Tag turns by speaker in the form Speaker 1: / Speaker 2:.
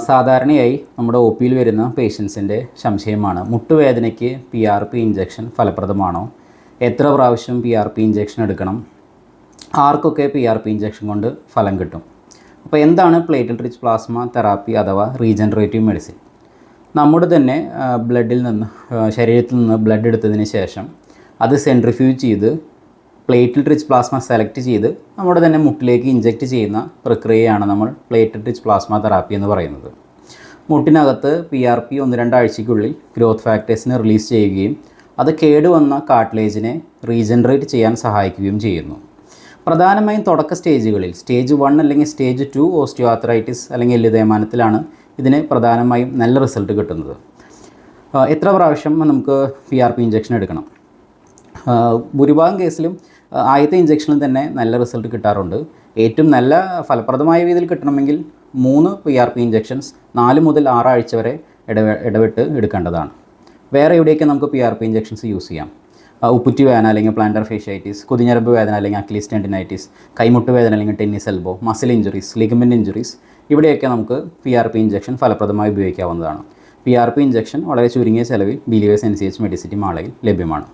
Speaker 1: സാധാരണയായി നമ്മുടെ ഒ പിയിൽ വരുന്ന പേഷ്യൻസിൻ്റെ സംശയമാണ് മുട്ടുവേദനയ്ക്ക് PRP ഇഞ്ചക്ഷൻ ഫലപ്രദമാണോ, എത്ര പ്രാവശ്യം PRP ഇഞ്ചക്ഷൻ എടുക്കണം, ആർക്കൊക്കെ PRP ഇഞ്ചക്ഷൻ കൊണ്ട് ഫലം കിട്ടും. അപ്പോൾ എന്താണ് പ്ലേറ്റ്ലെറ്റ് റിച്ച് പ്ലാസ്മ തെറാപ്പി അഥവാ റീജനറേറ്റീവ് മെഡിസിൻ? നമ്മുടെ തന്നെ ബ്ലഡിൽ നിന്ന് ശരീരത്തിൽ നിന്ന് ബ്ലഡ് എടുത്തതിന് ശേഷം അത് സെൻട്രിഫ്യൂജ് ചെയ്ത് പ്ലേറ്റ്ലെറ്റ് റിച്ച് പ്ലാസ്മ സെലക്ട് ചെയ്ത് നമ്മുടെ തന്നെ മുട്ടിലേക്ക് ഇഞ്ചെക്റ്റ് ചെയ്യുന്ന പ്രക്രിയയാണ് നമ്മൾ പ്ലേറ്റ്ലെറ്റ് റിച്ച് പ്ലാസ്മ തെറാപ്പി എന്ന് പറയുന്നത്. മുട്ടിനകത്ത് PRP 1-2 ആഴ്ചയ്ക്കുള്ളിൽ ഗ്രോത്ത് ഫാക്ടേഴ്സിനെ റിലീസ് ചെയ്യുകയും അത് കേടുവന്ന കാർട്ടിലേജിനെ റീജനറേറ്റ് ചെയ്യാൻ സഹായിക്കുകയും ചെയ്യുന്നു. പ്രധാനമായും തുടക്ക സ്റ്റേജുകളിൽ സ്റ്റേജ് 1 അല്ലെങ്കിൽ സ്റ്റേജ് 2 ഓസ്റ്റിയോആർത്രൈറ്റിസ് അല്ലെങ്കിൽ എല്ല് തേയ്മാനത്തിലാണ് ഇതിന് പ്രധാനമായും നല്ല റിസൾട്ട് കിട്ടുന്നത്. എത്ര പ്രാവശ്യം നമുക്ക് PRP ഇഞ്ചക്ഷൻ എടുക്കണം? ഭൂരിഭാഗം കേസിലും ആദ്യത്തെ ഇഞ്ചക്ഷനിൽ തന്നെ നല്ല റിസൾട്ട് കിട്ടാറുണ്ട്. ഏറ്റവും നല്ല ഫലപ്രദമായ രീതിയിൽ കിട്ടണമെങ്കിൽ 3 PRP ഇഞ്ചക്ഷൻസ് 4 മുതൽ 6 ആഴ്ച വരെ ഇടവിട്ട് എടുക്കേണ്ടതാണ്. വേറെ എവിടെയൊക്കെ നമുക്ക് PRP ഇഞ്ചക്ഷൻസ് യൂസ് ചെയ്യാം? ഉപ്പുറ്റി വേദന അല്ലെങ്കിൽ പ്ലാന്റർ ഫേഷ്യാറ്റിസ്, കുതിഞ്ഞരമ്പ് വേദന അല്ലെങ്കിൽ അക്ലീസ് ടെൻഡിനൈറ്റിസ്, കൈമുട്ട് വേദന അല്ലെങ്കിൽ tennis elbow, muscle injuries, ligament injuries, ഇവിടെയൊക്കെ നമുക്ക് PRP ഇഞ്ചക്ഷൻ ഫലപ്രദമായി ഉപയോഗിക്കാവുന്നതാണ്. PRP ഇഞ്ചക്ഷൻ വളരെ ചുരുങ്ങിയ ചെലവിൽ ബിലീവേഴ്സ് NCH മെഡിസിറ്റി മാളയിൽ ലഭ്യമാണ്.